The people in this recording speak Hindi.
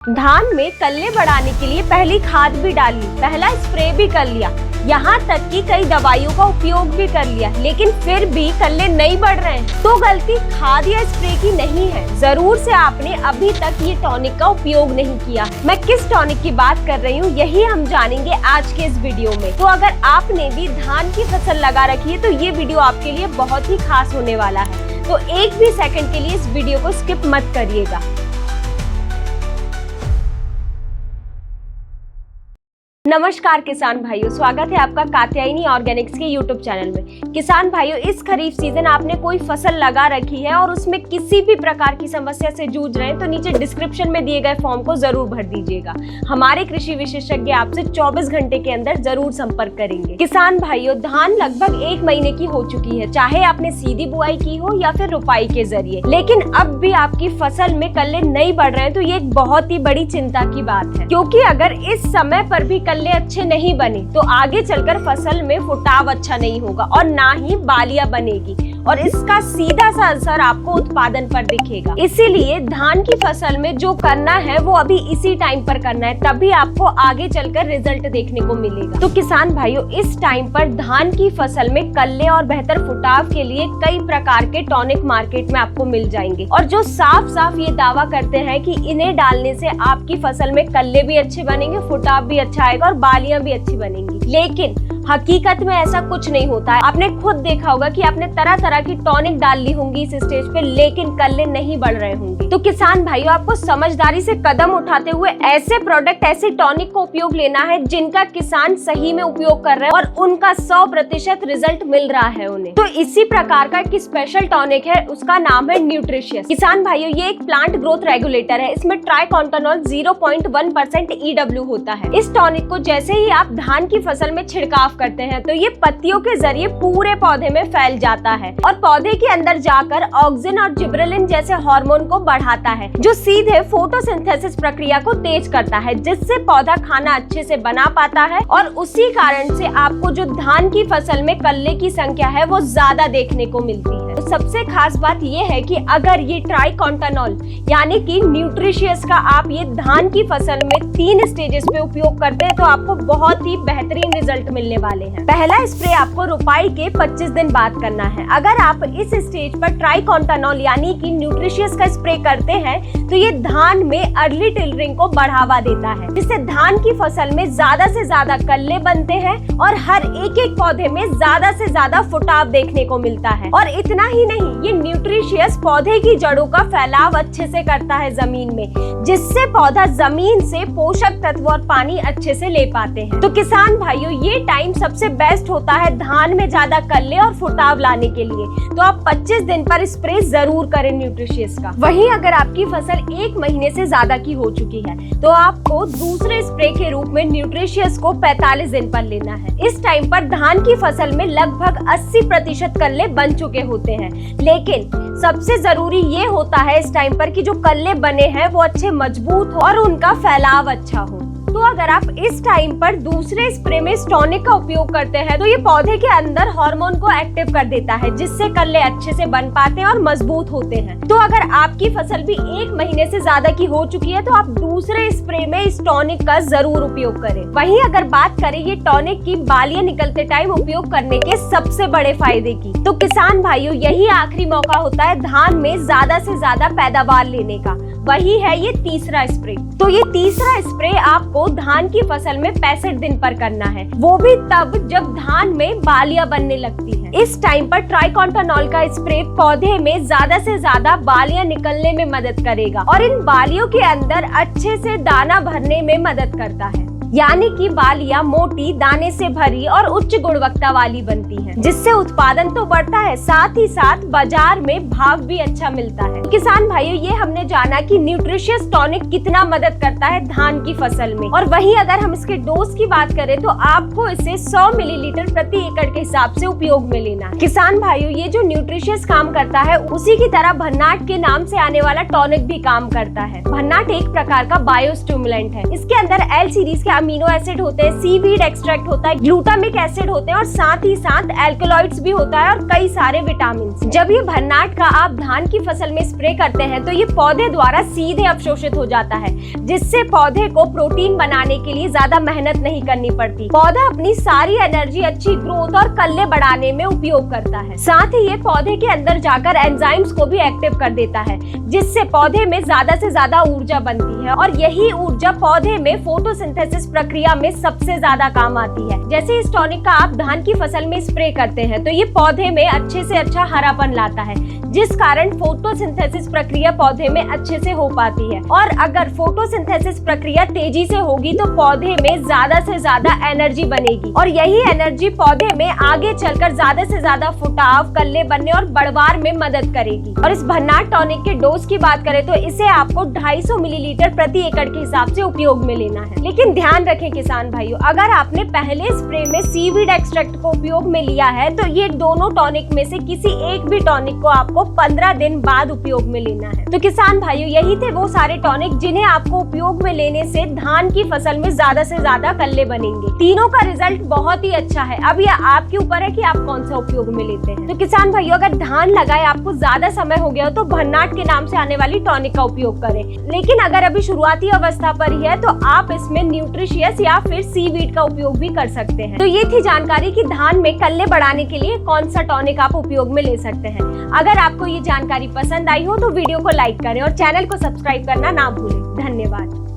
धान में कल्ले बढ़ाने के लिए पहली खाद भी डाली, पहला स्प्रे भी कर लिया, यहाँ तक कि कई दवाइयों का उपयोग भी कर लिया, लेकिन फिर भी कल्ले नहीं बढ़ रहे हैं। तो गलती खाद या स्प्रे की नहीं है, जरूर से आपने अभी तक ये टॉनिक का उपयोग नहीं किया। मैं किस टॉनिक की बात कर रही हूँ यही हम जानेंगे आज के इस वीडियो में। तो अगर आपने भी धान की फसल लगा रखी है तो ये वीडियो आपके लिए बहुत ही खास होने वाला है, तो एक भी सेकंड के लिए इस वीडियो को स्किप मत करिएगा। नमस्कार किसान भाइयों, स्वागत है आपका कात्यायनी ऑर्गेनिक्स के यूट्यूब चैनल में। किसान भाइयों, इस खरीफ सीजन आपने कोई फसल लगा रखी है और उसमें किसी भी प्रकार की समस्या से जूझ रहे हैं तो नीचे डिस्क्रिप्शन में दिए गए फॉर्म को जरूर भर दीजिएगा। हमारे कृषि विशेषज्ञ आपसे 24 घंटे के अंदर जरूर संपर्क करेंगे। किसान भाइयों, धान लगभग 1 महीने की हो चुकी है, चाहे आपने सीधी बुआई की हो या फिर रुपाई के जरिए, लेकिन अब भी आपकी फसल में कल्ले नहीं बढ़ रहे हैं तो ये एक बहुत ही बड़ी चिंता की बात है, क्योंकि अगर इस समय पर भी कल्ले अच्छे नहीं बने तो आगे चलकर फसल में फुटाव अच्छा नहीं होगा और ना ही बालियां बनेगी और इसका सीधा सा असर आपको उत्पादन पर दिखेगा। इसीलिए धान की फसल में जो करना है वो अभी इसी टाइम पर करना है, तभी आपको आगे चलकर रिजल्ट देखने को मिलेगा। तो किसान भाइयों, इस टाइम पर धान की फसल में कल्ले और बेहतर फुटाव के लिए कई प्रकार के टॉनिक मार्केट में आपको मिल जाएंगे और जो साफ साफ ये दावा करते हैं कि इन्हें डालने से आपकी फसल में कल्ले भी अच्छे बनेंगे, फुटाव भी अच्छा आएगा और बालियां भी अच्छी बनेंगी, लेकिन हकीकत में ऐसा कुछ नहीं होता है। आपने खुद देखा होगा कि आपने तरह तरह की टॉनिक डाल ली होंगी इस स्टेज पे, लेकिन कल्ले नहीं बढ़ रहे होंगे। तो किसान भाइयों, आपको समझदारी से कदम उठाते हुए ऐसे प्रोडक्ट, ऐसे टॉनिक का उपयोग लेना है जिनका किसान सही में उपयोग कर रहे हैं और उनका 100% रिजल्ट मिल रहा है उन्हें। तो इसी प्रकार का एक स्पेशल टॉनिक है, उसका नाम है न्यूट्रिशियस। किसान भाइयों, ये एक प्लांट ग्रोथ रेगुलेटर है, इसमें ट्राइकोंटानॉल 0.1% EW होता है। इस टॉनिक को जैसे ही आप धान की फसल में छिड़काव करते हैं तो ये पत्तियों के जरिए पूरे पौधे में फैल जाता है और पौधे के अंदर जाकर ऑक्सिन और जिब्रेलिन जैसे हार्मोन को बढ़ाता है, जो सीधे फोटोसिंथेसिस प्रक्रिया को तेज करता है, जिससे पौधा खाना अच्छे से बना पाता है और उसी कारण से आपको जो धान की फसल में कल्ले की संख्या है वो ज्यादा देखने को मिलती है। तो सबसे खास बात ये है कि अगर ये ट्राइकोंटानॉल यानी कि न्यूट्रिशियस का आप ये धान की फसल में 3 स्टेजेस पे उपयोग करते हैं तो आपको बहुत ही बेहतरीन रिजल्ट मिलने वाले हैं। पहला स्प्रे आपको रुपाई के 25 दिन बाद करना है। अगर आप इस स्टेज पर ट्राइकोंटानॉल यानी कि न्यूट्रिशियस का स्प्रे करते हैं तो ये धान में अर्ली टिलरिंग को बढ़ावा देता है, जिससे धान की फसल में ज्यादा से ज्यादा कल्ले बनते हैं और हर एक पौधे में ज्यादा से ज्यादा फुटाव देखने को मिलता है। और इतना ही नहीं, ये न्यूट्रिशियस पौधे की जड़ों का फैलाव अच्छे से करता है जमीन में, जिससे पौधा जमीन से पोषक तत्व और पानी अच्छे से ले पाते हैं। तो किसान भाइयों, ये टाइम सबसे बेस्ट होता है धान में ज्यादा कल्ले और फुटाव लाने के लिए, तो आप 25 दिन पर स्प्रे जरूर करें न्यूट्रिशियस का। वहीं अगर आपकी फसल 1 महीने से ज्यादा की हो चुकी है तो आपको दूसरे स्प्रे के रूप में न्यूट्रिशियस को 45 दिन पर लेना है। इस टाइम पर धान की फसल में लगभग 80% कल्ले बन चुके होते हैं, लेकिन सबसे जरूरी ये होता है इस टाइम पर कि जो कल्ले बने हैं वो अच्छे मजबूत हो और उनका फैलाव अच्छा हो। तो अगर आप इस टाइम पर दूसरे स्प्रे में टॉनिक का उपयोग करते हैं तो ये पौधे के अंदर हार्मोन को एक्टिव कर देता है, जिससे कल्ले अच्छे से बन पाते हैं और मजबूत होते हैं। तो अगर आपकी फसल भी 1 महीने से ज्यादा की हो चुकी है तो आप दूसरे स्प्रे में इस टॉनिक का जरूर उपयोग करें। वहीं अगर बात करें ये टॉनिक की बालियां निकलते टाइम उपयोग करने के सबसे बड़े फायदे की, तो किसान भाइयों, यही आखिरी मौका होता है धान में ज्यादा से ज्यादा पैदावार लेने का, वही है ये तीसरा स्प्रे। तो ये तीसरा स्प्रे आपको धान की फसल में 65 दिन पर करना है, वो भी तब जब धान में बालियां बनने लगती हैं। इस टाइम पर ट्राइकोंटानॉल का स्प्रे पौधे में ज्यादा से ज्यादा बालियां निकलने में मदद करेगा और इन बालियों के अंदर अच्छे से दाना भरने में मदद करता है, यानी कि बालियां मोटी, दाने से भरी और उच्च गुणवत्ता वाली बनती हैं, जिससे उत्पादन तो बढ़ता है, साथ ही साथ बाजार में भाव भी अच्छा मिलता है। किसान भाइयों, ये हमने जाना कि न्यूट्रिशियस टॉनिक कितना मदद करता है धान की फसल में, और वहीं अगर हम इसके डोज की बात करें तो आपको इसे 100 मिलीलीटर प्रति एकड़ के हिसाब से उपयोग में लेना है। किसान भाइयों, ये जो न्यूट्रिशियस काम करता है उसी की तरह भन्नाट के नाम से आने वाला टॉनिक भी काम करता है। भन्नाट एक प्रकार का बायोस्टिमुलेंट है, इसके अंदर L सीरीज के अमीनो एसिड होते हैं, सीवीड एक्सट्रैक्ट होता है, ग्लूटामिक एसिड होते हैं और साथ ही साथ एल्कलॉइड्स भी होता है और कई सारे विटामिन। जब ये भन्नाट का आप धान की फसल में स्प्रे करते हैं तो ये पौधे द्वारा सीधे अवशोषित हो जाता है, जिससे पौधे को प्रोटीन बनाने के लिए ज्यादा मेहनत नहीं करनी पड़ती। पौधा अपनी सारी एनर्जी अच्छी ग्रोथ और कल्ले बढ़ाने में उपयोग करता है। साथ ही ये पौधे के अंदर जाकर एंजाइम्स को भी एक्टिव कर देता है, जिससे पौधे में ज्यादा से ज्यादा ऊर्जा बनती है और यही ऊर्जा पौधे में फोटोसिंथेसिस प्रक्रिया में सबसे ज्यादा काम आती है। जैसे इस टॉनिक का आप धान की फसल में स्प्रे करते हैं तो ये पौधे में अच्छे से अच्छा हरापन लाता है, जिस कारण फोटोसिंथेसिस प्रक्रिया पौधे में अच्छे से हो पाती है। और अगर फोटोसिंथेसिस प्रक्रिया तेजी से होगी तो पौधे में ज्यादा से ज्यादा एनर्जी बनेगी और यही एनर्जी पौधे में आगे चलकर ज्यादा से ज्यादा फुटाव, कल्ले बनने और बढ़वार में मदद करेगी। और इस भन्नाट टॉनिक के डोज की बात करें तो इसे आपको 250 मिलीलीटर प्रति एकड़ के हिसाब से उपयोग में लेना है। लेकिन ध्यान रखें किसान भाइयों, अगर आपने पहले स्प्रे में सीवीड एक्सट्रैक्ट को उपयोग में लिया है तो ये दोनों टॉनिक में से किसी एक भी टॉनिक को आपको 15 दिन बाद उपयोग में लेना है। तो किसान भाइयों, यही थे वो सारे टॉनिक जिन्हें आपको उपयोग में लेने से धान की फसल में ज्यादा से ज्यादा कल्ले बनेंगे। तीनों का रिजल्ट बहुत ही अच्छा है। अब यह आपके ऊपर है कि आप कौन सा उपयोग में लेते हैं। तो किसान भाइयों, अगर धान लगाए आपको ज्यादा समय हो गया हो तो भन्नाट के नाम से आने वाली टॉनिक का उपयोग करें। लेकिन अगर अभी शुरुआती अवस्था पर ही है तो आप इसमें न्यूट्रिशियस या फिर सीवीड का उपयोग भी कर सकते हैं। तो ये थी जानकारी कि धान में कल्ले बढ़ाने के लिए कौन सा टॉनिक आप उपयोग में ले सकते हैं। अगर आपको ये जानकारी पसंद आई हो तो वीडियो को लाइक करें और चैनल को सब्सक्राइब करना ना भूलें। धन्यवाद।